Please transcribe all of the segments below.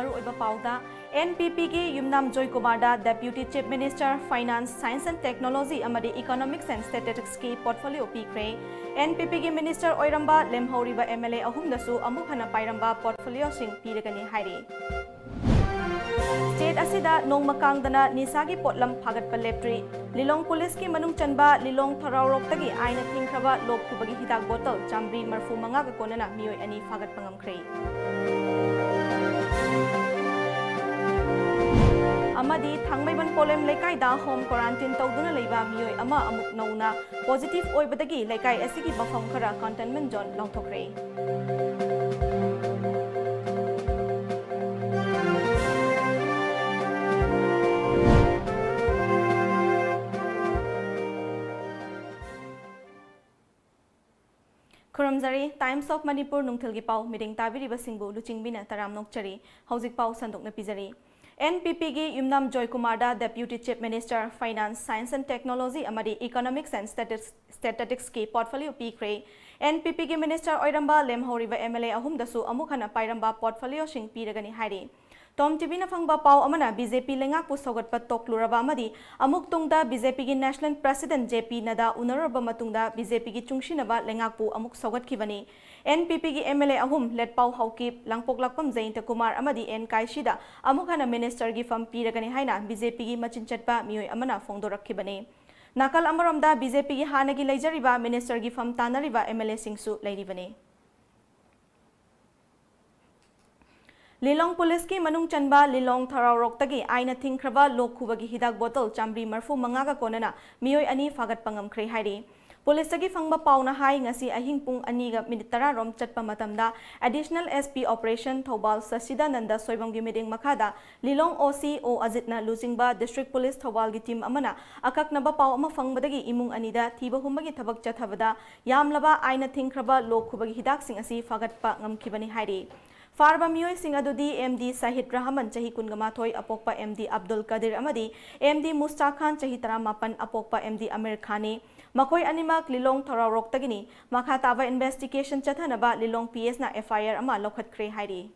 maru oiba pauda NPP ki Yumnam Joy Kumarda Deputy Chief Minister Finance Science and Technology amadi Economics and Statistics ki portfolio pikre NPP ki Minister Oiramba Lemhoriba MLA ahumdasu amuk hana pairamba portfolio sing piragani hairi State asida nong makangdana nisagi potlam phagat paleptri Lilong Police ki manung chanba Lilong Thararok tagi aina thingkraba lok kubagi hidak bottle Chambri marfu manga ka konana miyoy ani phagat pangamkre Amadi Thangmaiban Polem Lekai da home quarantine tawduna leiba miyoy ama amuk nauna positive oibadagi lekai asigi bafam khara containment zone longthokre Kuramzari Times of Manipur nungthilgi pau meeting tabiriba singbu luchingbina taram nokchari hauzik pau sandokna pizari NPP gi Yumnam Joy Kumarda Deputy Chief Minister Finance Science and Technology amadi Economics and Statistics ki portfolio pikre NPP gi Minister Oiramba Lemhoriba MLA ahumdasu amukhana pairamba portfolio sing piragani hairi TOMTV na fangba pau amana BJP lengak pu sogat pat tokluraba amadi amuk tungda BJP gi National President JP Nada unaraba matungda BJP gi chungshinaba lengak pu amuk sogat khibani NPP gi MLA ahum let pau haukip langpok lakpam Jainta Kumar amadi N Kaishida amukhana minister gi fam piragani haina BJP gi machin chatpa mioi amana fongdorak khibani nakal amaramda BJP gi hanagi leijariba minister gi fam tanariba MLA singsu leiribani Lilong Police ki manung chanba Lilong Thararok tagi aina thingkraba lok khubagi hidak bottle Chambri marfu manga ka konana mioi ani phagat pangamkre hairi Police tagi fangba pauna hai ngasi ahing pung ani ga minute 10 rom chatpa matamda additional SP operation Thobal Sasida Nanda soibam gi meeting makhada Lilong OC o Ajitna Luchingba District Police Thobal gi team amana akak naba pau ama fangbadagi imung anida thiba humbagi thabak chathabada yamlaba aina thingkraba lok khubagi hidak sing asi phagat pa ngamkhibani hairi Farba miyoy singadudi MD Sahid Rahman chahi kungamathoi apokpa MD Abdul Qadir amadi MD Mustaq Khan chahi 38 apokpa MD Amir Khani makoi animak Lilong Thararok tagini makha taba investigation chathanaba Lilong PS na FIR ama lokhat kre hairi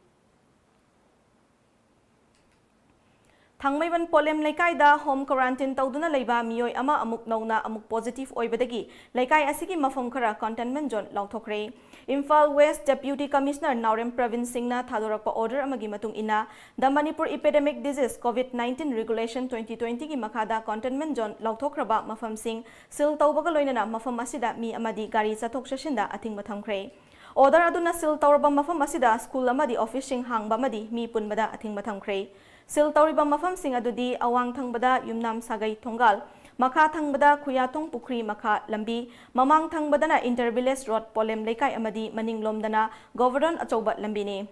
Thangmaiban Polem Lekai da home quarantine tawduna leiba miyoy ama amuk nauna amuk positive oibadagi Lekai asigi mafam khara containment zone longthokre Imphal West Deputy Commissioner Naurem Pravin Singh na thadorakpa order amagi matung ina the Manipur Epidemic Disease COVID-19 Regulation 2020 gi makhada containment zone longthokraba mafam sing sil tawbaga loinana mafam asida mi amadi gari chathok chashinda athing mathamkhre order aduna sil tawraba mafam asida school amadi office sing hangba amadi mi punbada athing mathamkhre sil tawriba mafam sing adudi awang thangbada Yumnam Sagai Thongal Makha Thangbada Khuyatong Pukri Makha Lambi Mamang Thangbadana Intervillage Road Polem Lekai amadi Maning Lomdana Governor Achoba Lambini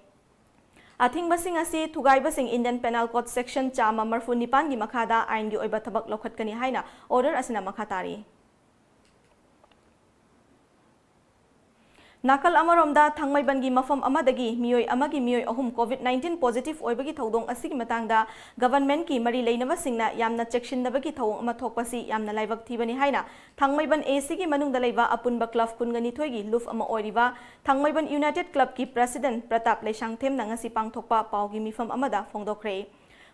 Athing basing asi thugai basing Indian Penal Code Section Chama Marfu Nipan gi makhada ain gi oiba thabak lokhat kani haina order asina makhatari Nakal amaromda Thangmaiban gi mafam amadagi miyoy amagi miyoy ahum COVID-19 positive oibagi thodong asigi matangda government ki mari leinaba singna yamna checksindabagi thawong ama thokpasi yamna laibak thibani haina Thangmaiban AC gi manungda leiba apunba club kungani thoigi luf ama oiriba Thangmaiban United Club ki president Pratap Leishangthem na ngasi pangthokpa paugi mifam amada fongdokre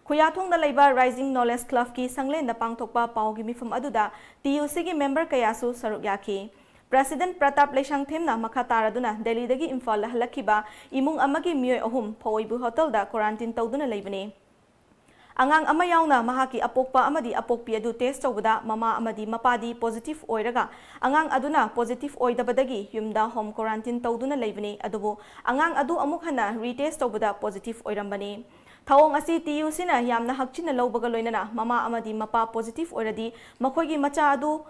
Khuyathong da leiba Rising Knowledge Club ki sanglen da pangthokpa paugi mifam aduda TUC gi member kayasu saruk yaki President Pratap Leishangthem na makataraduna Delhi dagi Imphal halakiba imung amagi miyoy ahum phoibu hotel da quarantine tawduna leibani Angang ama yauna mahaki apokpa amadi apokpi adu test tawbada mama amadi mapadi positive oiraga angang aduna positive oidabadagi yumda home quarantine tawduna leibani adubu angang adu amuk hana retest tawbada positive oirambani Thawong asi TUC na yamna hakchina lawbaga loinana mama amadi mapa positive oiradi makhoigi macha adu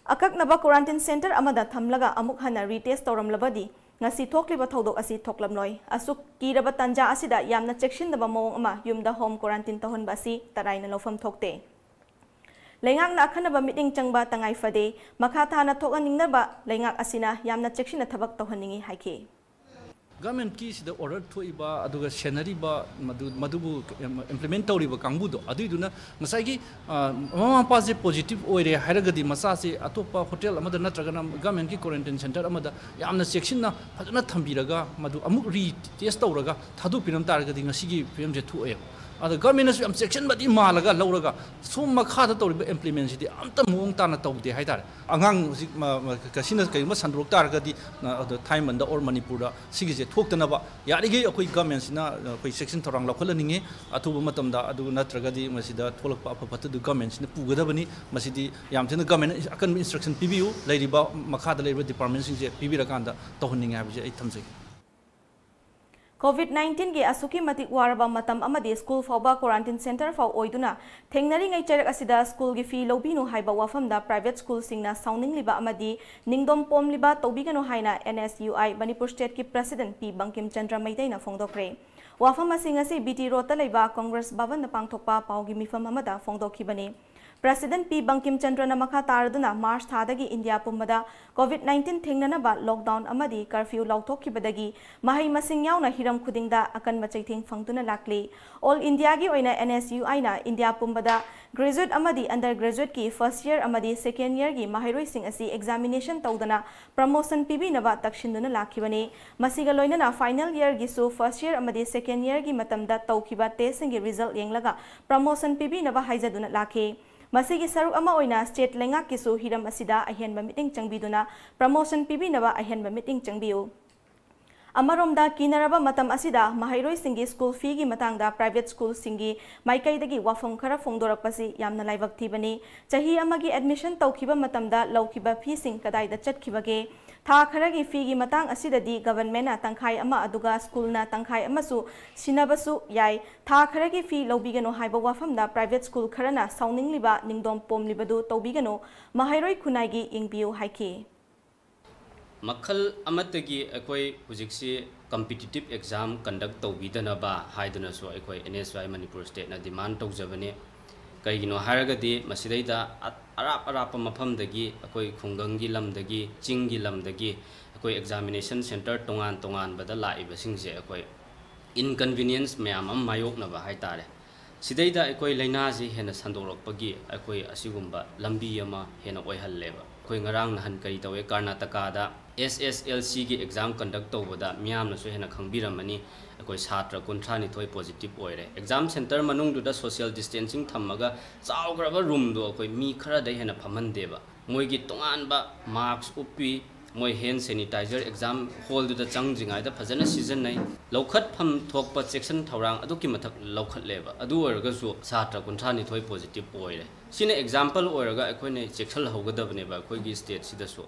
Akak naba quarantine center amada thamlaga amuk hana retest tawramlabadi ngasi thokliba thodok asi thoklamloi asuk kiraba tanja asida yamna checksindaba mawong ama yumda home quarantine tahonba asi taraina lofam thokte Lengak na akhanaba meeting changba tangai fade makha thana thokaningnaba lengak asina yamna chekshina thabak tawhaningi haike government ki sida order thoiba aduga senariba madubu implement tawriba kangbudo aduiduna ngasai gi mama pase positive oire hairagadi masa se atopa hotel amada natragana government ki quarantine center amada yamna section na fadana thambiraga madu amuk re test tawraga thadu pinam taragadi ngasigi film je thuoe ada government asu am section badi malaga lawraga sum makha da tawriba implement sidi amta muong tana tawde haidar angang kasina kaima sandrok taragadi the time and or Manipur sigi je thoktanaba yarige akoi government sina akoi section thorang lakholaninge atuba matamda adu natragadi masida tholakpa apapatu du government sina pugadabani masidi yamthena government akan instruction pibiu lairiba makha da lairiba department sing je pibirakanda tohninga habje ai thamjai COVID-19 के असुकी मतिक वारबा मतम अमदि school फाउबा quarantine centre फाउ ओइदुना थेंगनरी ngai चरक असिदा स्कूल गी फी लोबिनु हाइबा वाफमदा प्राइवेट स्कूल सिंगना साउनिंगलिबा अमदि निंगदोम पोमलिबा तौबिगनो हाइना NSUI मणिपुर स्टेट की प्रेसिडेंट पी बंकिम चंद्र मैदैना फोंदोक्रे वाफम असिंग असि बीटी रोड लेबा कांग्रेस भवन पांगथोकपा पाउगी मिफम अमदा फोंदोखिबनी President P. Bankim Chandra Namakha Tarduna March Thadagi India Pumada COVID-19 Thingnanaba lockdown amadi curfew lauthokibadagi Mahai Masing Yauna Hiram Kudingda Akan Machaiting Fangtuna Lakli All India gi oina NSUI na India Pumada graduate amadi undergraduate ki first year amadi second year gi Mahairoi Sing asi examination tawdana promotion PB naba takshinduna lakhibani masiga loinana final year gi su first year amadi second year gi matamda tawkiba test gi result yenglaga promotion PB naba haijaduna lakhi Masigi saruk ama oina state lenga kisu hiram asida ahenba meeting changbiduna promotion pibinaba ahenba meeting changbiu Amaromda kinaraba matam asida Mahairoi singi school fee gi matangda private school singi maikaidagi wafam khara phongdorakpasi yamna laibak thibani chahi amagi admission tawkhiba matamda lawkhiba fee sing kadaida chatkibage Tha kharagi fee gi matang asidadi government na tangkhai ama aduga school na tangkhai amasu sinabasu yai tha kharagi fee lobigano haiba wafamda private school kharana sauningliba ningdom pomlibadu tawbigano Mahairoi khunai gi ingbiu haiki Makhal amatagi akoi hujiksi competitive exam conduct tawbidanaba haiduna so akoi NSY Manipur state na demand tawjabane kaigino haragadi masidaida arap mafamdagi akoi khungangi lamdagi chingi lamdagi akoi examination center tongan bada laiba singje akoi inconvenience mayam am mayoknaba haitare sidaida akoi laina ji hena sandorokpagi akoi asigumba lambi ama hena oihalleba akoi ngarang nahan kari tawe Karnataka da SSLC की exam conduct तौबदा मियामना सो हेना खंगबिरमनी अकोय छात्र 93 positive ओइरे exam centre मनुंगदुदा सोशल डिस्टेंसिंग थम्मगा चावग्रबा रूम दो अकोय मी खरा दे हेना फमनदेबा मोयगी तोंगानबा मास्क उपी मोय हैंड सैनिटाइजर एग्जाम हॉल दुदा चंगजिंगाइदा फजना सीजन नै लौखत फम थोकपा सेक्शन थौरांग अदुकी मथक लौखत लेबा अदु ओरगसु छात्र 93 पॉजिटिव ओइरे सिने एग्जांपल ओरगा अकोयने चेक्सल होगदबनेबा अकोयगी स्टेट सिदसु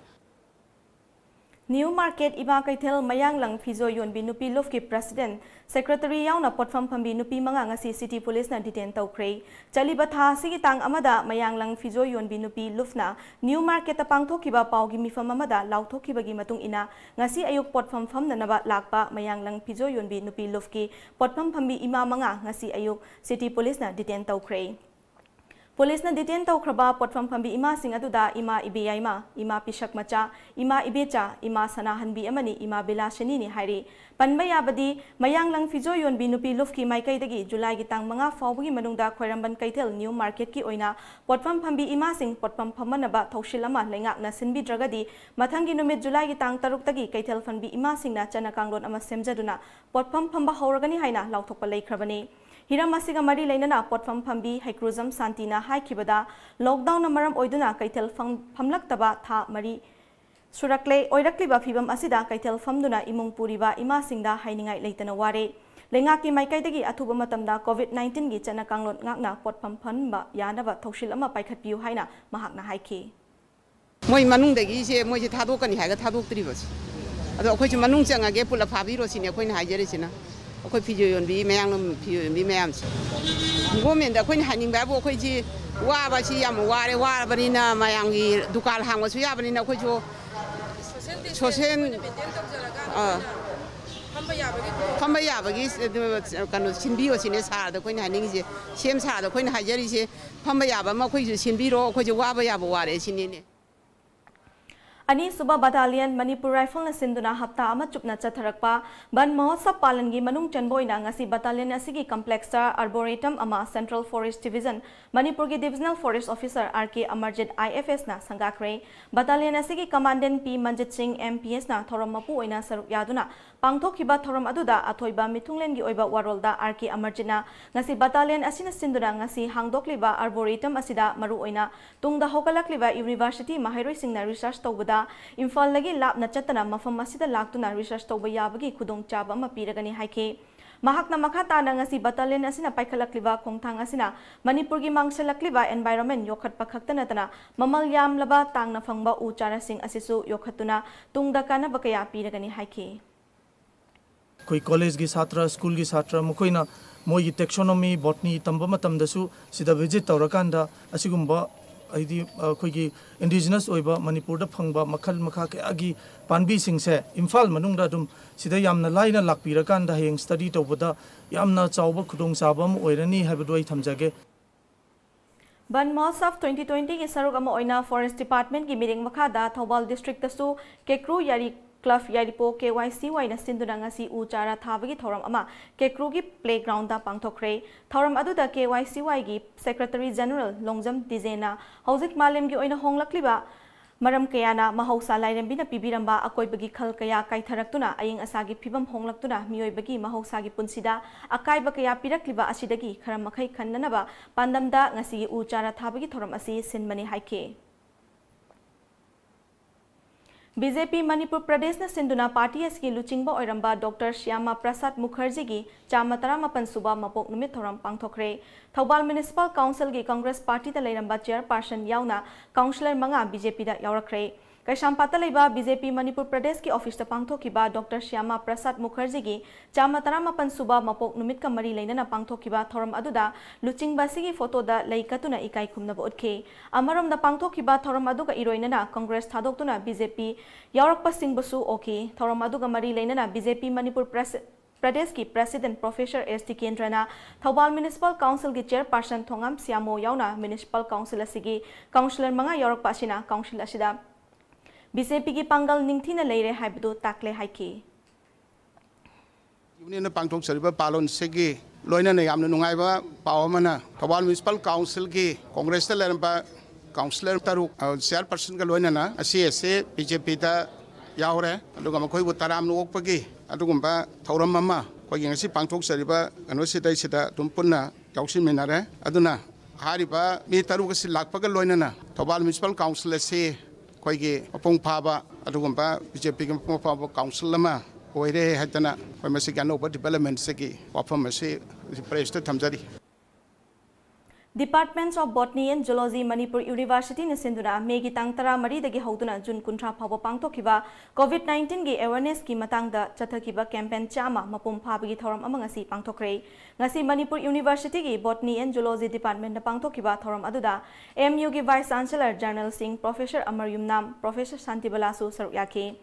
New Market Iba Kaithel Mayanglang Fizo Yonbi Nupi Lufki President Secretary Yauna Potfam Pambi Nupi Manga ngasi City Police na detain tawkre Chaliba tha sigi tang amada Mayanglang Fizo Yonbi Nupi Lufna New Market tapang thokiba paugi mifam amada lauthokibagi matung ina ngasi ayuk potfam pham na naba lakpa Mayanglang Fizo Yonbi Nupi Lufki potfam pambi ima manga ngasi ayuk City Police na detain tawkre Police na detain tawkraba potfam pambi ima sing aduda ima ibiyaima ima pisak macha ima ibecha ima sanahanbi amani ima bilashani ni hairi panba yabadi Mayanglang Fizo Yonbi Nupi Lufki maikaidagi July gi tang manga fawgi manungda khoiramban kaithel New Market ki oina potfam pambi ima sing potfam phamanaba thaushilama lengak na sinbi dragadi mathangi numit July gi tang taruk tagi kaithel fanbi ima sing na chanakanglon ama semjaduna potfam phamba hauragani haina lauthokpa leikrabani Hiramasiga Mari Lainana Potfam Pambi Haikruzam Santina Haikibada Lockdown Namaram Oiduna Kaitel Famlaktaba Tha Mari Surakle Oirakliba Fibam Asida Kaitel Famduna Imung Puriba Ima Singda Hainingai Laitana Ware Lengaki Maikaidagi Atuba Matamda COVID-19 gi Chanakanglon Ngakna Potfam Pamba Yanaba Thoshilama Paikatpiu Haina Mahakna Haiki Moi Manungdagi se moi Tadokani Haga Tadoktrivas Ado Kochi Manung Changage Pula Fabiro Sine Coin Hajarisina Koi Fijo Yonbi Mayang Pio Mayams. Women the Queen Hanging Babo Koji Wabashi Yam Ware Warbanina Mayangi Dukal Hangos Yabanina Kojo Chosen Pambayabagis kind of Sinbios in his heart, the Queen Hanging Shames Hard, the Queen Hajaris Pambayaba Makoju Sinbiro Kojo Wabayaba Ware Sinine. Ani Suba Battalion Manipur Rifle na sinduna hapta ama chupna chatharakpa ban mahotsav palangi manung chanboina ngasi battalion asigi complex arboretum ama Central Forest Division Manipur gi Divisional Forest Officer RK Amarjit IFS na sangakre battalion asigi commandant P Manjit Singh MPS na thoram mapu oina saruk yaduna pangthokhiba thoram aduda athoiba mithunglen gi oiba warolda RK Amarjit na ngasi battalion asina sinduna ngasi hangdokliba arboretum asida maru oina tungda hokalakliba university mahairoi singna research tawbada Imphal lagi lab na chatana mafam asida laktuna research tawba yabagi khudong chaba ama piragani haike mahakna makhata na ngasi battalion asina paikhalakliba khongthang asina Manipur gi mangsalakliba environment yokhat pakhaktana tana mamal yam laba tangna phangba uchara sing asisu yokhatuna tungda kana bakaya piragani haike koi college gi satra school gi satra mukoina moi taxonomy botany tamba matam dasu sida visit tawrakanda asigumba aidi koigi indigenous oiba Manipur da phangba makhal makha ke agi panbi singse Imphal manung da dum sida yamna laina lakpirakan da heng study tawbada yamna chawba khudong sabam oirani habadoi thamjage Ban Mahotsav 2020 ki saruk ama oina Forest Department ki meeting makha da Thobal district tasu Kekru Yari Club Yaripo KYCY na sinduna ngasi uchara thabagi thoram ama Kekru gi playground da pangthokre thoram aduda KYCY gi Secretary General Longjam Dizena hojik malem gi oina honglakliba maram kayana mahausa lairambina pibiramba akoibagi khal kaya kaitharaktuna aying asagi phibam honglaktuna miyoibagi mahausagi punsida akaiba kaya pirakliba asidagi khara makhai khannanaba pandamda ngasi uchara thabagi thoram asi sinmani haike BJP Manipur Pradesh na sinduna party aski luchingba oiramba Dr. Shyama Prasad Mukherjee gi chamatara mapan suba mapok numit thoram pangthokre Thobal Municipal Council gi Congress Party da leiramba chairperson yauna councillor manga BJP da yaurakre Kaishampata leiba BJP Manipur Pradesh ki office ta pangthokiba Dr. Shyama Prasad Mukherjee gi chamatara mapan suba mapok numit ka mari leinana pangthokiba thoram aduda luchingba sigi photo da leikatuna ikai khumna utke amarom da pangthokiba thoram aduga iroinana Congress thadoktuna BJP yaurakpa singbasu oki thoram aduga mari leinana BJP Manipur Pradesh ki President Professor S.T. Kendrana Thobal Municipal Council ki Chairperson Thongam Siamo yauna Municipal Council asigi Councillor manga yaurakpa asina Council asida BJP ki pangal ningthina leire haibdu takle haiki Union pangthok sariba palon segi loina ne yamna nungaiba pawamana Thobal Municipal Council ki Congress ta lerba councillor taru chairperson ka loina na asi BJP ta yaure aduga makoi bu taram nu okpagi adugumba thoram mama ko yengsi pangthok sariba ano sidai sida tumpunna yausin minare aduna hariba mi taru ka silakpa ka loina na Thobal Municipal Council se koigi apong phaba adugumba BJP ki apong phaba council lama oire hatana koi masi gano ba development segi wafam masi press ta thamjari Departments of Botany and Zoology Manipur University na sinduna megi tang tara mari dagi hauduna June kuntra phaba pangthokiba COVID-19 gi awareness ki matangda chathakiba campaign chama mapum phabagi thoram ama ngasi pangthokre ngasi Manipur University gi Botany and Zoology Department na pangthokiba thoram aduda MU gi Vice Chancellor General Singh Professor Amar Yumnam Professor Santi Balasu saruyaki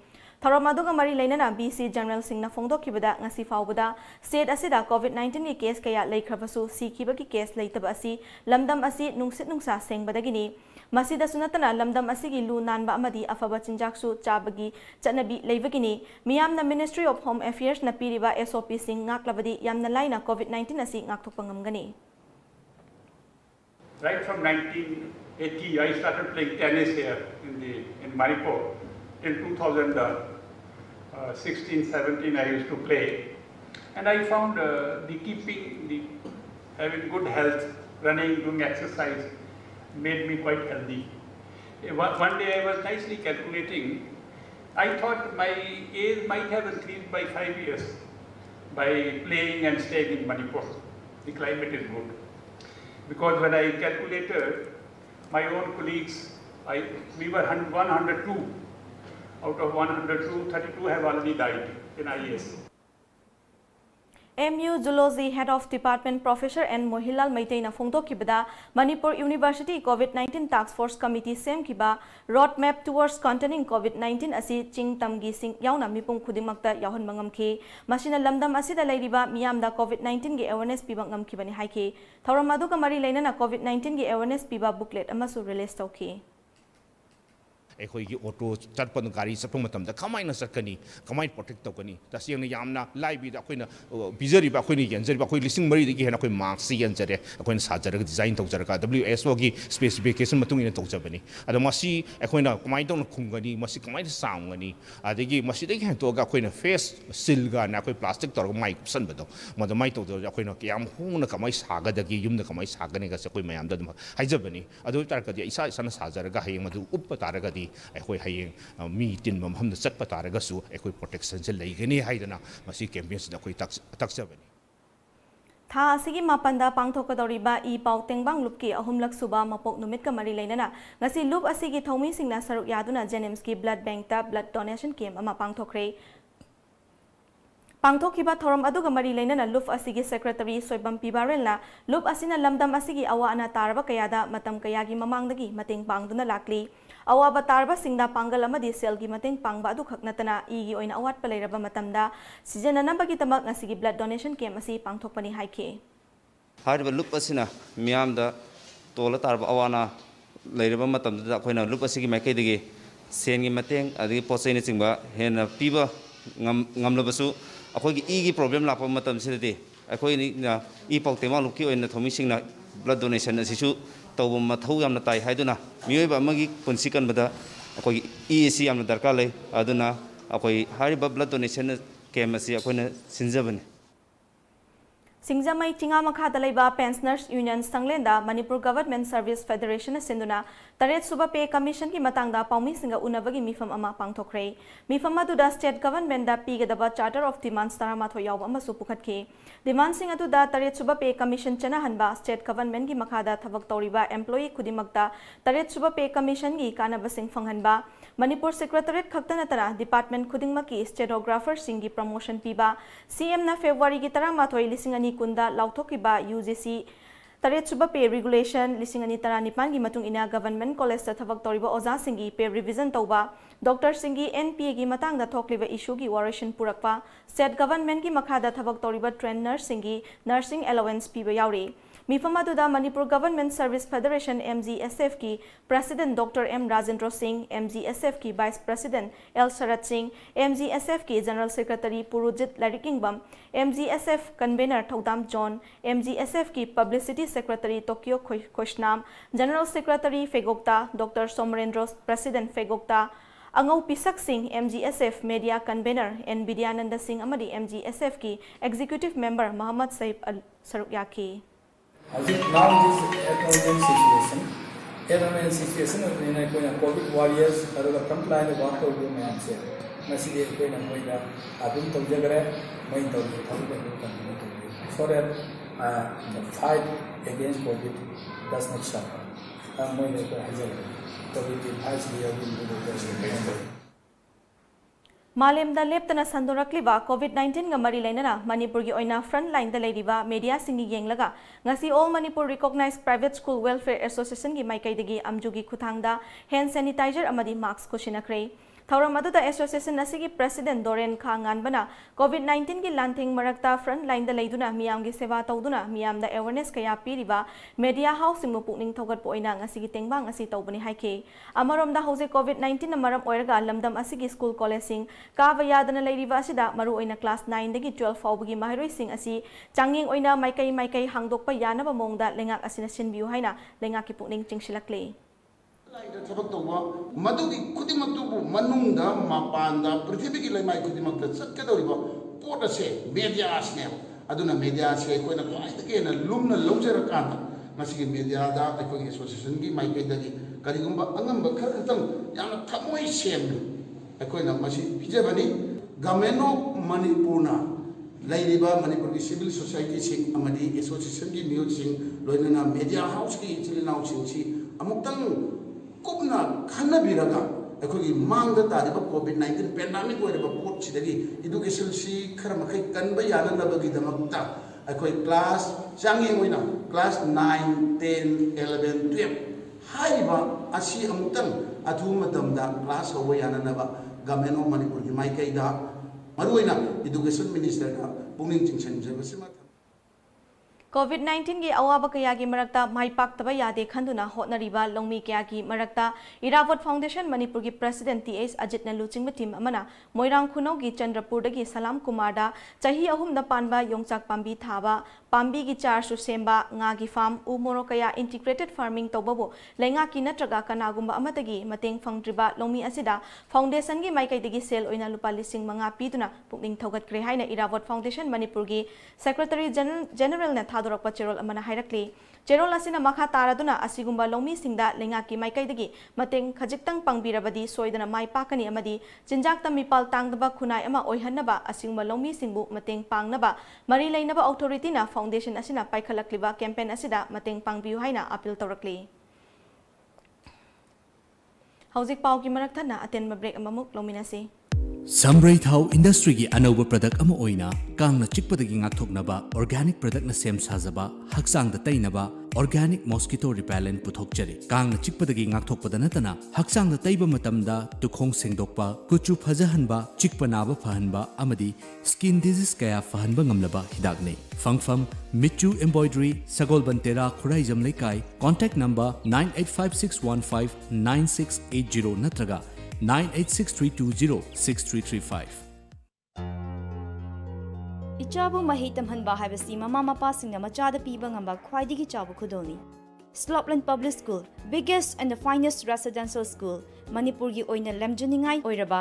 thoram aduga mari leinana BC General Singh na phongdokibada ngasi faubada state asida COVID-19 ki case kaya leikhrabasu sikiba ki case leitaba asi lamdam asi nungsit nungsa sengbadagini masida sunatana lamdam asigi lu nanba amadi afaba chinjaksu chabagi chanabi leibagini miyamna Ministry of Home Affairs na piriba SOP sing ngaklabadi yamna laina COVID-19 asi ngakthokpangamgani Right from 1980 I started playing tennis here in Manipur. Till 2016-17 I used to play, and I found having good health, running, doing exercise made me quite healthy. One day I was nicely calculating, I thought my age might have increased by 5 years by playing and staying in Manipur. The climate is good. Because when I calculated, my own colleagues, we were 102. Out of 102, 32 have already died in IAS. MU Zoology Head of Department Professor N. Mohilal Maitai na phongdokibada Manipur University COVID-19 Task Force Committee semkiba roadmap towards containing COVID-19 asi chingtamgi sing yauna mipum khudimakta yahon mangamki masina lamdam asida leiriba miyamda COVID-19 gi awareness piba ngamkibani haiki thoram aduga mari leinana COVID-19 gi awareness piba booklet amasu release tauki ꯑꯩꯈꯣꯏꯒꯤ auto ꯆꯠꯄ ꯒꯥꯔꯤ ꯆꯠꯄ ꯃꯇꯝꯗ ꯀꯃꯥꯏꯅ ꯆꯠꯀꯅꯤ ꯀꯃꯥꯏꯅ protect ꯇꯧꯒꯅꯤ ꯇꯁꯦꯡꯅ ꯌꯥꯝꯅ ꯂꯥꯏꯕꯤꯗ ꯑꯩꯈꯣꯏꯅ ꯄꯤꯖꯔꯤꯕ ꯑꯩꯈꯣꯏꯅ ꯌꯦꯟꯖꯔꯤꯕ ꯑꯩꯈꯣꯏ 2,400ꯗꯒꯤ ꯍꯦꯟꯅ ꯑꯩꯈꯣꯏ ꯃꯥꯛꯁꯁꯤ ꯌꯦꯟꯖꯔꯦ ꯑꯩꯈꯣꯏꯅ ꯁꯥꯖꯔꯒ ꯗꯤꯖꯥꯏꯟ ꯇꯧꯖꯔꯒ WHOꯒꯤ ꯁ꯭ꯄꯦꯁꯤꯐꯤꯀꯦꯁꯟ ꯃꯇꯨꯡ ꯏꯟꯅ ꯇꯧꯖꯕꯅꯤ ꯑꯗꯣ ꯃꯁꯤ ꯑꯩꯈꯣꯏꯅ ꯀꯃꯥꯏꯅ ꯇꯧꯅ ꯈꯨꯝꯒꯅꯤ ꯃꯁꯤ ꯀꯃꯥꯏꯅ ꯆꯥꯝꯒꯅꯤ ꯑꯗꯒꯤ ꯃꯁꯤꯗꯒꯤ ꯍꯦꯟꯇꯣꯛꯑꯒ ꯑꯩꯈꯣꯏꯅ ꯐꯦꯁ ꯁꯤꯜꯒꯅ ꯑꯩꯈꯣꯏ ꯄ꯭ꯂꯥꯁꯇꯤꯛ ꯇꯧꯔꯒ ꯃꯥꯏ ꯀꯨꯞꯁꯟꯕꯗꯣ ꯃꯗꯨꯃꯥꯏꯅ ꯇꯧꯗꯕꯗ ꯑꯩꯈꯣꯏꯅ ꯀꯌꯥꯝ ꯍꯣꯡꯅ ꯀꯃꯥꯏꯅ ꯁꯥꯒꯗꯒꯦ ꯌꯨꯝꯗ ꯀꯃꯥꯏꯅ ꯁꯥꯒꯅꯤꯒꯁꯦ ꯑꯩꯈꯣꯏ ꯃꯌꯥꯝꯗ ꯑꯗꯨꯝ ꯍꯥꯏꯖꯕꯅꯤ ꯑꯗꯨ ꯑꯣꯏꯇꯥꯔꯒꯗꯤ ꯏꯁꯥꯅ ꯁꯥꯖꯔꯒ ꯍꯌꯦꯡ ꯃꯗꯨ ꯎꯞꯄ ꯇꯥꯔꯒꯗꯤ ꯑꯩꯈꯣꯏ ꯍꯌꯦꯡ ꯃꯤ ꯇꯤꯟꯕ ꯃꯐꯝꯗ ꯆꯠꯄ ꯇꯥꯔꯒꯁꯨ ꯑꯩꯈꯣꯏ ꯄ꯭ꯔꯣꯇꯦꯛꯁꯟꯁꯦ ꯂꯩꯒꯅꯤ ꯍꯥꯏꯗꯅ ꯃꯁꯤ ꯀꯦꯝꯄꯦꯟꯁꯤꯗ ꯑꯩꯈꯣꯏ ꯇꯥꯛꯆꯕꯅꯤ ꯊꯥ ꯑꯁꯤꯒꯤ ꯃꯥꯄꯟꯗ ꯄꯥꯡꯊꯣꯛꯀꯗꯧꯔꯤꯕ ꯄꯥꯎ ꯇꯦꯡꯕꯥꯡ ꯂꯨꯞꯀꯤ ꯑꯍꯨꯝꯂꯛ ꯁꯨꯕ ꯃꯄꯣꯛ ꯅꯨꯃꯤꯠꯀ ꯃꯔꯤ ꯂꯩꯅꯅ ꯉꯁꯤ ꯂꯨꯞ ꯑꯁꯤꯒꯤ ꯊꯧꯃꯤꯁꯤꯡꯅ ꯁꯔꯨꯛ ꯌꯥꯗꯨꯅ ꯖꯦꯅꯤꯝꯁꯀꯤ ꯕ꯭ꯂꯗ ꯕꯦꯡꯛꯇ ꯕ꯭ꯂꯗ ꯗꯣꯅꯦꯁꯟ ꯀꯦꯝꯞ ꯑꯃ ꯄꯥꯡꯊꯣꯛꯈ꯭ꯔꯦ ꯄꯥꯡꯊꯣꯛꯈꯤꯕ ꯊꯧꯔꯝ ꯑꯗꯨꯒ ꯃꯔꯤ ꯂꯩꯅꯅ ꯂꯨꯞ ꯑꯁꯤꯒꯤ ꯁꯦꯀ꯭ꯔꯦꯇꯔꯤ ꯁꯣꯏꯕꯝ ꯄꯤꯕꯥꯔꯦꯜꯅ ꯂꯨꯞ ꯑꯁꯤꯅ ꯂꯝꯗꯝ ꯑꯁꯤꯒꯤ ꯑꯋꯥ ꯑꯅꯥ ꯇꯥꯔꯕ ꯀꯌꯥꯗ ꯃꯇꯝ ꯀꯌꯥꯒꯤ ꯃꯃꯥꯡꯗꯒꯤ ꯃꯇꯦꯡ ꯄꯥꯡꯗꯨꯅ ꯂꯥꯛꯂꯤ ꯑꯋꯥꯕ ꯇꯥꯔꯕꯁꯤꯡꯗ ꯄꯥꯡꯒꯜ ꯑꯃꯗꯤ ꯁꯦꯜꯒꯤ ꯃꯇꯦꯡ ꯄꯥꯡꯕ ꯑꯗꯨꯈꯛ ꯅꯠꯇꯅ ꯏꯒꯤ ꯑꯣꯏꯅ ꯑꯋꯥꯠꯄ ꯂꯩꯔꯕ ꯃꯇꯝꯗ ꯁꯤꯖꯤꯟꯅꯅꯕꯒꯤꯗꯃꯛ ꯉꯁꯤꯒꯤ ꯕ꯭ꯂꯗ ꯗꯣꯅꯦꯁꯟ ꯀꯦꯝꯞ ꯑꯁꯤ ꯄꯥꯡꯊꯣꯛꯄꯅꯤ ꯍꯥꯏꯈꯤ ꯍꯥꯏꯔꯤꯕ ꯂꯨꯞ ꯑꯁꯤꯅ ꯃꯤꯌꯥꯝꯗ ꯇꯣꯜꯂ ꯇꯥꯔꯕ ꯑꯋꯥ ꯑꯅꯥ ꯂꯩꯔꯕ ꯃꯇꯝꯗꯨꯗ ꯑꯩꯈꯣꯏꯅ ꯂꯨꯞ ꯑꯁꯤꯒꯤ ꯃꯥꯏꯀꯩꯗꯒꯤ ꯁꯦꯟꯒꯤ ꯃꯇꯦꯡ ꯑꯗꯒꯤ ꯄꯣꯠꯆꯩꯅꯆꯤꯡꯕ ꯍꯦꯟꯅ ꯄꯤꯕ ꯉꯝꯂꯕꯁꯨ ꯑꯩꯈꯣꯏꯒꯤ ꯏꯒꯤ ꯄ꯭ꯔꯣꯕ꯭ꯂꯦꯝ ꯂꯥꯛꯄ ꯃꯇꯝꯁꯤꯗꯗꯤ ꯑꯩꯈꯣꯏꯅ ꯄꯥꯎ ꯇꯦꯡꯕꯥꯡ ꯂꯨꯞꯀꯤ ꯑꯣꯏꯅ ꯊꯧꯃꯤꯁꯤꯡꯅ ꯕ꯭ꯂꯗ ꯗꯣꯅꯦꯁꯟ ꯑꯁꯤꯁꯨ ꯇꯧꯕ ꯃꯊꯧ ꯌꯥꯝꯅ ꯇꯥꯏ ꯍꯥꯏꯗꯨꯅ ꯃꯤꯑꯣꯏꯕ ꯑꯃꯒꯤ ꯄꯨꯟꯁꯤ ꯀꯟꯕꯗ ꯑꯩꯈꯣꯏꯒꯤ ꯏ ꯑꯁꯤ ꯌꯥꯝꯅ ꯗꯔꯀꯥꯔ ꯂꯩ ꯑꯗꯨꯅ ꯑꯩꯈꯣꯏ ꯍꯥꯏꯔꯤꯕ ꯕ꯭ꯂꯗ ꯗꯣꯅꯦꯁꯟ ꯀꯦꯝꯞ ꯑꯁꯤ ꯑꯩꯈꯣꯏꯅ ꯁꯤꯟꯖꯕꯅꯤ ꯁꯤꯡꯖꯃꯩ ꯆꯤꯡꯉꯥ ꯃꯈꯥꯗ ꯂꯩꯕ ꯄꯦꯟꯁꯅꯔꯁ ꯌꯨꯅꯤꯌꯟ ꯁꯪꯂꯦꯟꯗ ꯃꯅꯤꯄꯨꯔ ꯒꯚꯔꯟꯃꯦꯟꯠ ꯁꯔꯚꯤꯁ ꯐꯦꯗꯔꯦꯁꯟꯅ ꯁꯤꯟꯗꯨꯅ 8ꯁꯨꯕ ꯄꯦ ꯀꯃꯤꯁꯟꯒꯤ ꯃꯇꯥꯡꯗ ꯄꯥꯎꯃꯤꯁꯤꯡꯒ ꯎꯅꯕꯒꯤ ꯃꯤꯐꯝ ꯑꯃ ꯄꯥꯡꯊꯣꯛꯈ꯭ꯔꯦ ꯃꯤꯐꯝ ꯑꯗꯨꯗ ꯁ꯭ꯇꯦꯠ ꯒꯚꯔꯟꯃꯦꯟꯠꯗ ꯄꯤꯒꯗꯕ ꯆꯥꯔꯇꯔ ꯑꯣꯐ ꯗꯤꯃꯥꯟꯗꯁ 13 ꯌꯥꯎꯕ ꯑꯃꯁꯨ ꯄꯨꯈꯠꯈꯤ ꯗꯤꯃꯥꯟꯗꯁꯤꯡ ꯑꯗꯨꯗ 8ꯁꯨꯕ ꯄꯦ ꯀꯃꯤꯁꯟ ꯆꯠꯅꯍꯟꯕ ꯁ꯭ꯇꯦꯠ ꯒꯚꯔꯟꯃꯦꯟꯠꯒꯤ ꯃꯈꯥꯗ ꯊꯕꯛ ꯇꯧꯔꯤꯕ ꯑꯦꯝꯄ꯭ꯂꯣꯌꯤ ꯈꯨꯗꯤꯡꯃꯛꯇ 8ꯁꯨꯕ ꯄꯦ ꯀꯃꯤꯁꯟꯒꯤ ꯀꯥꯟꯅꯕꯁꯤꯡ ꯐꯪꯍꯟꯕ ꯃꯅꯤꯄꯨꯔ ꯁꯦꯀ꯭ꯔꯦꯇꯔꯤꯌꯦꯠ ꯈꯛꯇ ꯅꯠꯇꯅ ꯗꯤꯄꯥꯔꯠꯃꯦꯟꯠ ꯈꯨꯗꯤꯡꯃꯛꯀꯤ ꯁ꯭ꯇꯦꯅꯣꯒ꯭ꯔꯥꯐꯔꯁꯤꯡꯒꯤ ꯄ꯭ꯔꯃꯣꯁꯟ ꯄꯤꯕ CMꯅ ꯐꯦꯕ꯭ꯔꯨꯋꯥꯔꯤꯒꯤ 13 2020ꯗ ꯂꯥꯎꯊꯣꯛꯈꯤꯕ UGC 8ꯁꯨꯕ ꯄꯦ ꯔꯤꯒꯨꯂꯦꯁꯟ 2019ꯒꯤ ꯃꯇꯨꯡ ꯏꯟꯅ ꯒꯚꯔꯟꯃꯦꯟꯠ ꯀꯣꯂꯦꯖꯇ ꯊꯕꯛ ꯇꯧꯔꯤꯕ ꯑꯣꯖꯥꯁꯤꯡꯒꯤ ꯄꯦ ꯔꯤꯚꯤꯖꯟ ꯇꯧꯕ ꯗꯣꯛꯇꯔꯁꯤꯡꯒꯤ NPAꯒꯤ ꯃꯇꯥꯡꯗ ꯊꯣꯛꯂꯤꯕ ꯏꯁꯨꯒꯤ ꯋꯥꯔꯣꯏꯁꯤꯟ ꯄꯨꯔꯛꯄ ꯁ꯭ꯇꯦꯠ ꯒꯚꯔꯟꯃꯦꯟꯠꯒꯤ ꯃꯈꯥꯗ ꯊꯕꯛ ꯇꯧꯔꯤꯕ ꯇ꯭ꯔꯦꯟ ꯅꯔꯁꯁꯤꯡꯒꯤ ꯅꯔꯁꯤꯡ ꯑꯦꯂꯣꯋꯦꯟꯁ ꯄꯤꯕ ꯌꯥꯎꯔꯤ ꯃꯤꯐꯝ ꯑꯗꯨꯗ ꯃꯅꯤꯄꯨꯔ ꯒꯚꯔꯟꯃꯦꯟꯠ ꯁꯔꯚꯤꯁ ꯐꯦꯗरेशन MGSFꯒꯤ president doctor M Rajendra Singh, MGSFकी vice president L Sharad Singh, MGSFकी general secretary Purujit Larikingbam, MGSF convener Thoudam John, MGSFकी publicity secretary Tokyo Khoshnam, general secretary फेगोक्ता डॉक्टर सोमरेंद्र प्रेसिडेंट फेगोक्ता, Angou Pisak Singh MGSF media convener N Vidyanand Singh अमदी MGSFकी एग्जीक्यूटिव मेंबर मोहम्मद सईफ सरुक याकी Now this emergency situation in a COVID warriors or the front line of what to do, man. Message when I'm going to Abin to Jagre, main to so that the fight against COVID does not stop. I'm going to COVID has the मालेमदा लेप्तना संदोरक्लिबा कोविड-19 गा मरी लेना मणिपुर की ओइना front line दा लेरिबा media सिंगी येंगलगा ngasi all Manipur recognised private school welfare association की माइकाइदगी अमजुगी खुथांगदा हैंड सैनिटाइजर अमदी मास्क कुशिनखरे थौरम अदुदा एसोसिएशन असिगी प्रेसिडेंट दोरेन खांगानबना कोविड-19 की लांथिंग मरक्ता फ्रंट लाइन दा लेदुना मियामगी सेवा तौदुना मियामदा अवेयरनेस कया पीरिबा मीडिया हाउसिंग मु पुकनिंग थौगत पोइना ngasi की तेंगबांग असि तौबनी हाइके अमरोमदा हौजे कोविड-19 न मरम ओइरगा लमदम असिगी स्कूल कॉलेजिंग काबा यादना लेरिबा असिदा मरु ओइना क्लास 9 दगी 12 फाउबगी माहिरोइसिंग असि चांगिंग ओइना माइकई माइकई हांगदोकपा यानबा मोंगदा लेंगाक असिना सिनबियु हाइना लेंगाक की पुकनिंग चिंगसिलकले थबक तौबा मदुगी खुदिमक्तुबु मनुंगदा मापानदा पृथ्वी की लेमाई खुदिमक्ता चटकदौरिबा पोट असे मीडियासने अदुना मीडियासे कोइना ख्वाइदगेना लुमना लौजरकांदा मसिगी मीडियादा अखोगी एसोसिएशन की माइकैदगी करिगुंबा अंगंबा खरखतंग याना थमोय सेमनु अखोइना मसि पिजबनी गवर्नमेंट ऑफ मणिपुरना लाइरिबा मणिपुर की सिविल सोसाइटी सिंग अमदी एसोसिएशन की न्यूज सिंग लोइना मीडिया हाउस की चिलिनाउ सिंगसी अमुक्तंग कुबना खनबिरगा अखोगी मांगदा तारिबा कोविड-19 पेंडेमिक ओइरबा पोट सिदगी एजुकेशन सी खर मखै कनबा याननबगी दमक्ता अखोई क्लास चांगी ओइना क्लास 9 10 11 12 हाइबा असि अमुक्तंग अथु मतमदा क्लास होबा याननबा गवर्नमेंट ऑफ मणिपुर की माइकैदा मरुइना एजुकेशन मिनिस्टर का पुनिंग चिंगसन जबसिमा COVID-19 की अवाब कया की मरक्ता माइपाक्तबा यादे खंदुना होटनरिबा लौमी कया की मरक्ता इरावत फाउंडेशन मणिपुर की प्रेसिडेंट TS अजितना लुचिंगबा टीम अमना मोइरांग खुनौ की चंद्रपुरदगी सलाम कुमारदा चाही अहुमदा पानबा योंगचाक पांबी थाबा पांबी की चारसु सेंबा ngaगी फार्म उ मोरो कया इंटीग्रेटेड फार्मिंग तौबबो लेंगा की नत्रगा कनागुंबा अमतगी मतेंग फंगद्रिबा लौमी असिदा फाउंडेशन की माइकैदगी सेल ओइना लुपा लिसिंग मंगा पीदुना पुकनिंग थौगतक्रे हाइना इरावत फाउंडेशन मणिपुर की सेक्रेटरी जनरल ने थादोरकपा चेरोल अमना हाइरक्ली चेरोल असिना मखा तारादुना असिगुंबा लौमी सिंगदा लेंगा की माइकैदगी मतेंग खजिक्तंग पांगबिरबदी सोइदना माइ पाकनी अमदी चिंजाक तमिपाल तांगदबा खुनाय अमा ओइहन्नबा असिगुंबा लौमी सिंगबु मतेंग पांगनबा मरी लेनबा अथॉरिटीना फाउंडेशन असिना पाइखलक्लिबा कैंपेन असिदा मतेंग पांगबियु हाइना अपील तौरक्ली हौजिक पाव की मरक थना अतेनबा ब्रेक अममुक लौमिनासी Sambrai Thau Industry की अनौब प्रोडक्ट अमा ओइना कांगना चिकपदगी ngaktoknaba organic product na sem sajaba haksang da tainaba organic mosquito repellent puthokjari कांगना चिकपदगी ngaktokpada natana haksang da taiba matamda tukhong sengdokpa kuchu phajahanba chikpanaba fahanba amadi skin disease kaya fahanba ngamlaba hidakne fangfam michu embroidery sagolbantera khuraijam lekai contact number 9856159680 natraga 9863206335 इचाबु मही तमहनबा हाइबसी mama Mopa सिंगना मचादा पीबा ngamba khwaidigi chabu khudoni Slopland Public School biggest and the finest residential school Manipur gi oina lamjuningai oiraba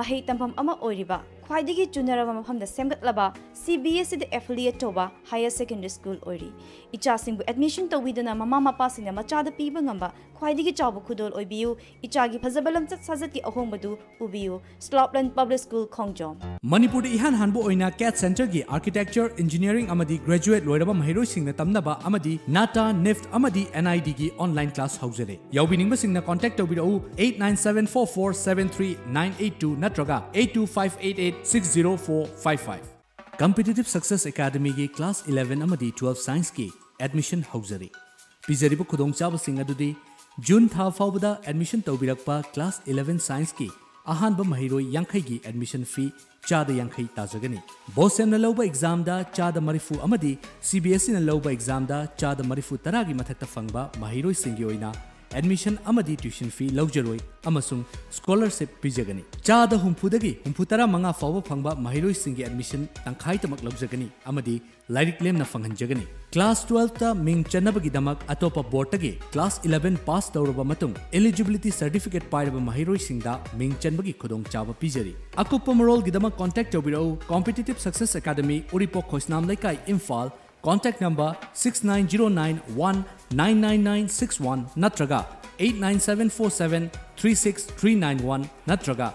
mahi tampham ama oiriba khwaidigi chunaraba mafamda semgatlaba CBSE the affiliate toba higher secondary school oiri icha singbu admission tawidana mama mapa singna machada piba ngamba khwaidigi chabu khudol oibiu icha gi phajabalam chat sajat ki ahombadu ubiu Slopland Public School Khongjom Manipur di ihan hanbu oina CAT Center gi architecture engineering amadi graduate loiraba mahiroi singna tamnaba amadi NATA NIFT amadi NID gi online class haujare yawbining singna contact tawbirau 8974473982 natraga 8258860455 Competitive Success Academy gi class 11 amadi 12 science ki admission haujare pizaribu khudong chaba sing adudi June tha faubada admission tawbirakpa class 11 science ki ahanba mahiroi yankhai gi admission fee chada yankhai tajagani bosem na loba exam da chada marifu amadi CBSE na loba exam da chada marifu taragi mathakta fangba mahiroi singi oina admission amadi tuition fee lawjaroi amasung scholarship pijagani chada humphudagi humphutara manga fawba phangba mahiroi singi admission tangkhai tamak lawjagani amadi lairik lemna fanghanjagani class 12 ta ming chanabagi damak atopa board tagi class 11 pass tawraba matung eligibility certificate pairaba mahiroi singda ming chanbagi khudong chawa pijari akupa marol gi damak contact tawbirau Competitive Success Academy uripok khoisnam laikai Imphal contact number 6909199961 natraga 89747363991 natraga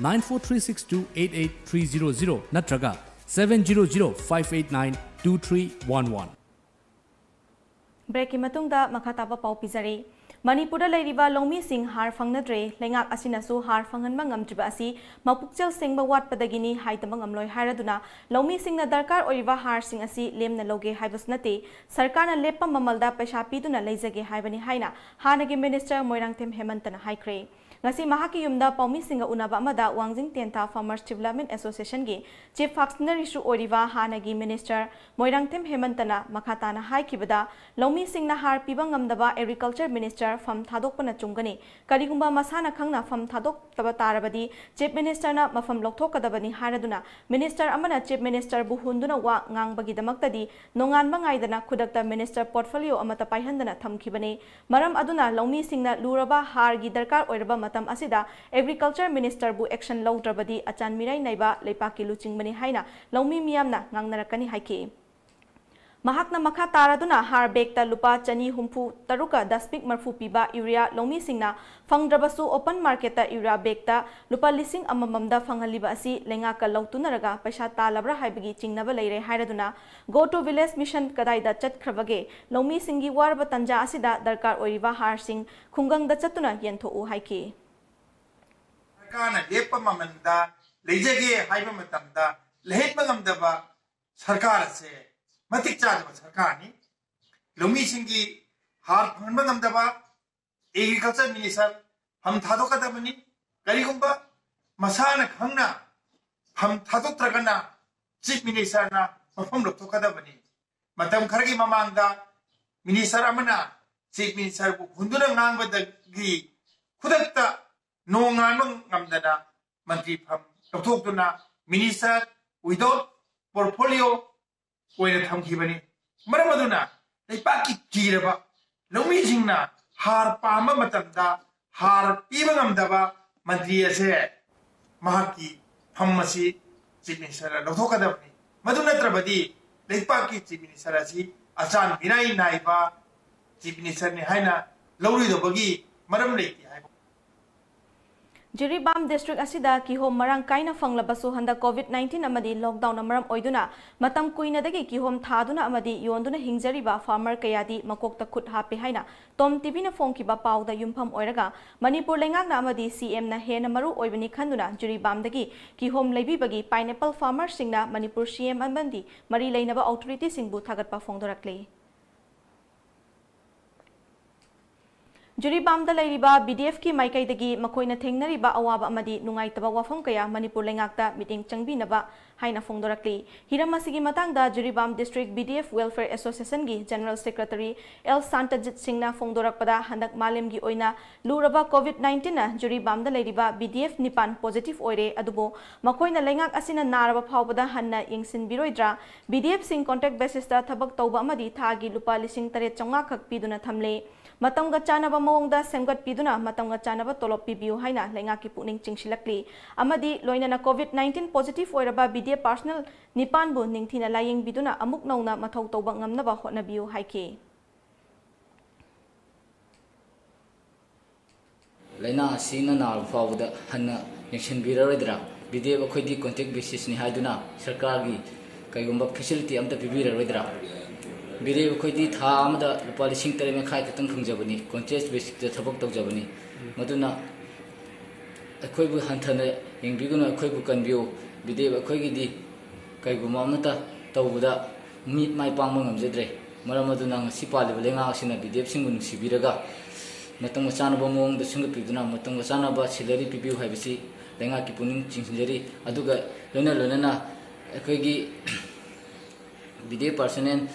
9436288300 natraga 7005892311 break की मतुंगदा मखाताबा पाउ पिजरी मणिपुर लेरिबा लौमी सिंह हार फंगनद्रे लेंगाक असिनासु हार फंगनबा ngamtriba asi mapukchel sengba watpadagini haitama ngamloi haraduna लौमी Singh दरकार ओइबा हार Singh asi lemna loge haibasnate सरकारना लेपा ममलदा पैसा पीदुना लेजगे हाइबनी हाइना हानगी मिनिस्टर मोइरांगथेम हेमंतना हाइख्रे ngasi mahaki yumda paumi singa unaba amada wangjing tenta farmers development association gi chief functionary su oriwa hanagi minister moirangthem hemantana makhatana haikibada lomi singna har pibang ngamdaba agriculture minister fam thadokpana chungani karigumba masana khangna fam thadok taba tarabadi chief minister na mafam lokthokadabani haraduna minister amana chief minister bu hunduna wa ngangbagi damaktadi nongan bangaidana khudakta minister portfolio amata paihandana thamkhibani maram aduna lomi singna luraba har gi darkar oiraba matam asida agriculture minister bu action lawdrabadi achan mirai naiba leipaki luchingbani haina lomi miyamna ngangnarakani haiki mahakna makha taraduna har bekta lupa chani humpu taruka daspik marfu piba urea lomi singna fangdrabasu open market ta urea bekta lupa lising amamamda fanghaliba asi lenga ka lawtunaraga paisa talabra haibagi chingnaba leire hairaduna go to village mission kadai da chatkhravage lomi singi warba tanja asida darkar oiriba har sing khungang da chatuna yentho u haiki सरकारना लेपा ममंदा लेजगे हाइबा मतमदा लेहेबा ngамदबा सरकार से मतिक चादबा सरकारनी Lumii सिंगी हार फंबा ngамदबा agriculture minister हम थादोकदबनी करिगुंबा मसाना खंगना हम थादोत्रगना chief minister ना मफम लोथोकदबनी मतम खरगी ममांगदा minister अमना chief minister को हुंदुना ngangbadagi khudakta nonganung ngamdana मंत्री फम लौथोक्तुना मिनिस्टर विदाउट पोर्टफोलियो ओइना थमखिबनी मरम अदुना लेपाकी किरबा लौमीसिंगना हार पामा मतमदा हार पीबा ngamदबा मंत्री असे महाकी फमसी चीफ मिनिस्टर लौथोकदबनी मदु नत्रबदी लेपाकी चीफ मिनिस्टर असि अचान बिनाई नाइबा चीफ मिनिस्टर ने हाइना लौरिदबगी मरम लेति Jiribam district asida ki hom marang kaina fanglabasu handa COVID-19 amadi lockdown amaram oiduna matam kuina dagi ki hom thaduna amadi yonduna hingjariba farmer kayadi makokta khut hape haina TOMTV na phone ki ba pauda yumpham oiraga Manipur lengak na amadi CM na hena maru oibani khanduna Jiribam dagi ki hom leibi bagi pineapple farmer singna Manipur CM amandi mari leinaba authority singbu thagatpa phongdorakle Jiribam da lairiba BDF ki maikai dagi makoina thengnariba awaba amadi nungaitaba wafam kaya Manipur lengakta meeting changbinaba haina phongdorakli hiramasigi matangda Jiribam district BDF welfare association gi general secretary L Santajit Singna phongdorakpada handak malem gi oina luraba COVID-19 na Jiribam da lairiba BDF nipan positive oire adubo makoina lengak asina naraba phawbada hanna yengsin biroidra BDF sing contact basis ta thabak tawba amadi thagi lupa lising tare chonga khak piduna thamle Matamga chanaba mawngda semgat piduna matamga chanaba tolop pibiu haina lengaki puning chingsilakli amadi loina na COVID-19 positive oiraba BDF personal nipan bu ningthina laying biduna amuk nauna mathau tawba ngamnaba hotnabiu haike Laina asina nar fawda hanna yengshin biraroidra BDF akhodi contact basis ni haiduna sarkar gi kaigumba facility amta pibiraroidra BDF akhodi tha amada lupa lising tare me khai katang khungjabani contest basic ta thabak tawjabani maduna akhoi bu hanthana yengbiguna akhoi bu kanbiu BDF akhoi gi di kaiguma amata tawbuda mit mai pangma ngamjedre maram aduna ngasi paliba lenga asina BDF singu nusibiraga matang chana ba mong da singa piduna matang chana ba salary pibiu haibisi lenga ki puning chingsinjari aduga lona na akhoi gi BDF personnel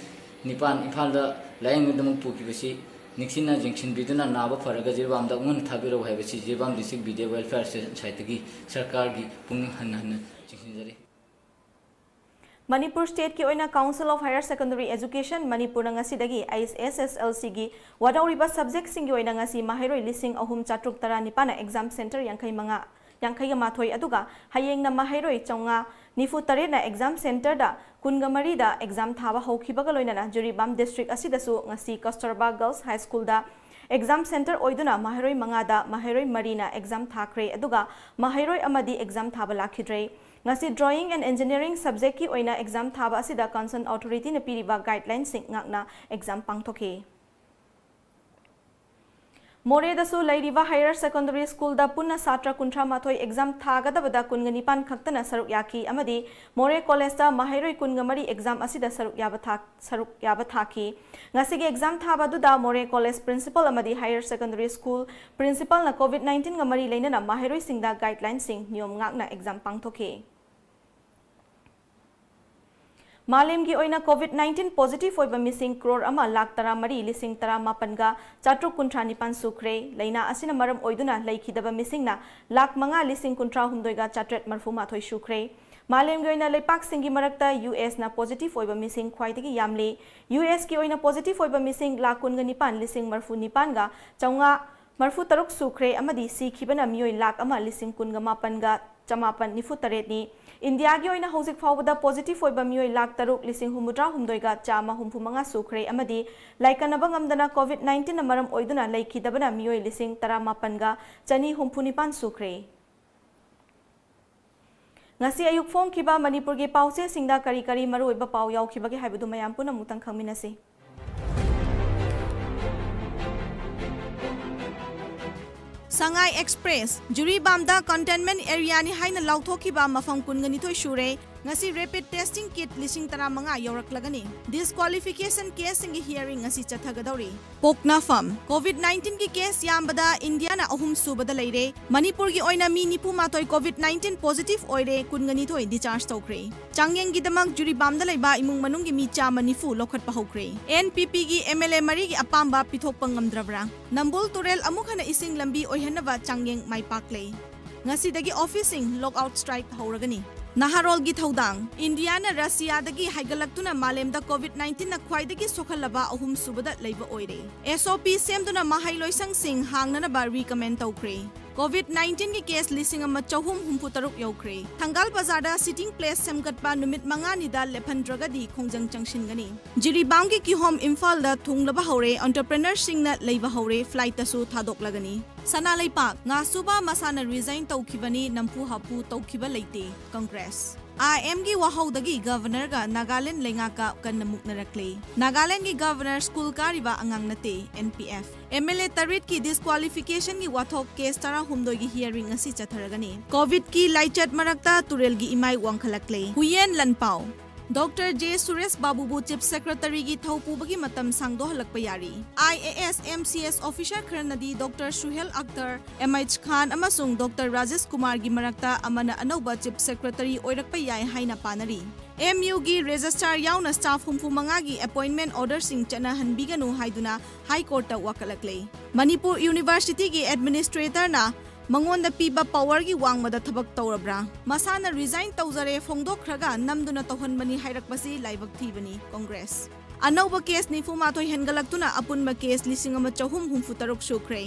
Nipan Impalda lying with the Mupukibasi, Nixina Junction Biduna Nava Faraga Jirvam, the one Tabiro Havasi, Jirvam District Video Welfare Saitagi, Sarkargi, Pung Hanan, Chikinjari. Manipur State ki oina Council of Higher Secondary Education Manipur ngasi dagi SSLC gi wadauriba subject singi oina ngasi mahiroi lising ahum chatruk tara nipana exam center yang mathoi aduga hayeng na mahiroi chonga nifu tare na exam center da kungamari da exam thaba haukibaga loina na Jiribam district asidasu ngasi Kasturba Girls High School da exam center oiduna mahiroi mangada mahiroi marina exam thakre aduga mahiroi amadi exam thaba lakhidre ngasi drawing and engineering subject ki oina exam thaba asida concerned authority na piriba guidelines sing ngakna exam pangthoke More dasu lairiba higher secondary school da punna satra kuntra mathoi exam thagadabada kunganipan khaktana saruk yaki amadi More college da mahiroi kungamari exam asida saruk yaba thaki ngasigi exam thabadu da More college principal amadi higher secondary school principal na COVID-19 ngamari leina na mahiroi singda guidelines sing niyom ngakna exam pangthoke Malim gi oina COVID-19 positive oiba missing crore ama lakh tara mari lising tara mapanga chatru kuntra nipan sukre leina asina maram oiduna laikhidaba missing na lakh manga lising kuntra humdoiga chatret marfu mathoi sukre Malim gi oina lepak singi marakta US na positive oiba missing khwaidagi yamle US ki oina positive oiba missing lakh kunga nipan lising marfu nipan ga chaunga marfu taruk sukre amadi sikhibana mioi lakh ama lising kunga mapanga chamapan nifu taret ni India gi oina hojik phawda positive oiba mioi lakh taruk lising humudra humdoiga chama humpu manga sukre amadi laikanaba ngamdana COVID-19 na maram oiduna laikhidabana mioi lising tara mapanga chani humpu nipan sukre ngasi ayuk phone kiba Manipur gi pause singda kari kari maru oiba paw yaw khibage haibudu mayam puna mutang khangminasi Sangai Express Jiribam da containment area ni haina lauthokiba mafam kungani thoi shure ngasi rapid testing kit lising tara manga yoraklagani disqualification case singi hearing ngasi chathagadori pokna fam covid-19 ki case yambada India na ahum subada leire Manipur gi oina mi nipu matoi covid-19 positive oire kungani thoi discharge tokre changyeng gi damak juri bamda leiba imung manung gi mi chama nifu lokhat pa hokre NPP gi MLA mari gi apamba pithok pangamdravra nambul turel amukhana ising lambi oihanaba changyeng mai pakle ngasidagi officing lockout strike hauragani Naharol gi thodang India na Russia dagi haigalaktuna malemda covid-19 na khwaidagi sokhalaba ahum subada leiba oire SOP semduna mahailoisang sing hangnana ba recommend tawkre COVID-19 ki case lising ama chahum humputaruk yaukre Thangal bazada sitting place semgatpa numit manga nida lephandragadi khongjang changshin gani Jiribam ki home Imphal da thunglaba hore entrepreneur singna leiba hore flight tasu thadok lagani Sana leipak nga suba masana resign tawkhibani nampu hapu tawkhiba leite Congress IM gi wahaudagi governor ga Nagaland lengaka kanamuk narakle Nagaland gi governor school kariba angang nate NPF MLA tarit ki disqualification gi wathok case tara humdoi gi hearing asi chatharagani covid ki laichat marakta turel gi imai wangkhalakle huyen lanpau Dr. J. Suresh Babubu Chief Secretary gi thaupu bagi matam sangdo halakpa yari IAS MCS officer kharnadi Dr. Suhel Akhtar MH Khan amasung Dr. Rajesh Kumar gi marakta amana anauba Chief Secretary oirakpa yai haina panari MU gi registrar yauna staff humpu manga gi appointment order sing chana hanbiganu haiduna High Court ta wakalakle Manipur University gi administrator na Mangon da piba power gi wangmada thabak tawrabra masana resign tawzare phongdokraga namduna tawhanbani hairakpasi laibak thibani Congress Anauba case ni fumathoi hengalaktuna apunba case lisingama chahum humfutaruk sukre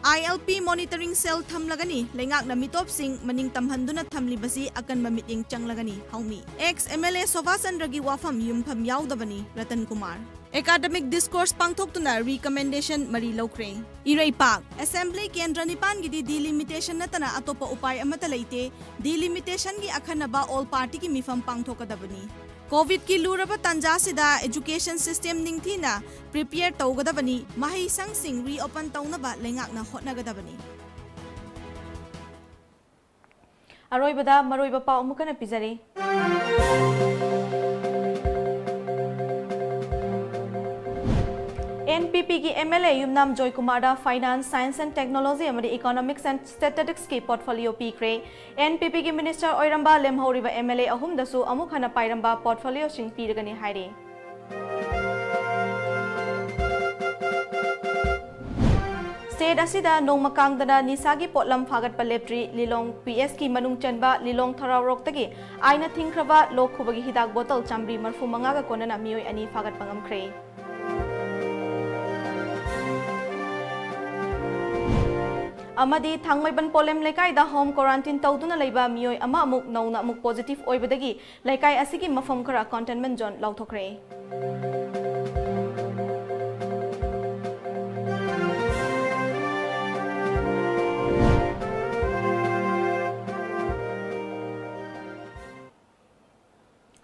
ILP monitoring cell thamlagani lengak na mitop sing maning tamhanduna thamlibasi akan mamiting changlagani haumi ex MLA Sovasandra gi wafam yumpham yaudabani Ratan Kumar Academic discourse pangthoktuna recommendation mari lokre Irai Park Assembly Kendra Nipan gi delimitation natana atopa upai amata leite delimitation gi akhanaba all party ki mifam pangthokadabani COVID ki luraba tanja sida education system ningthina prepare tawgadabani mahai sang sing reopen tawnaba lengakna hotnagadabani Aroibada maroiba pa umukana pizari NPP की MLA Yumnam Joy Kumar दा finance science and technology Amari economics and statistics की portfolio पीक्रे NPP की minister ओइरंबा लेमहौरिबा MLA अहुम दसु अमुक हना पाइरंबा portfolio सिंग पीरगनी हाइरे state असिदा नोंगमकांगदना निसागी पोटलम फागत पलेप्ट्री Lilong PS की मनुंग चनबा लिलोंग थरावरोक्तगी आइना थिंख्रबा लोक खुबगी हिदाक बोतल चामरी मरफु मंगागा कोनना मियोय अनि फागत पंगमख्रे Amadi Thangmaiban Polem Lekai da home quarantine tawduna leiba mioi ama amuk nauna amuk positive oibadagi Lekai asigi mafam khara containment zone lauthokre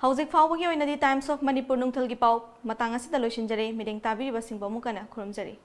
Hauzik fawbagi oinadi Times of Manipur nungthal gi pau matang asida loishinjare mideng tabiriba singba mukana khurumjari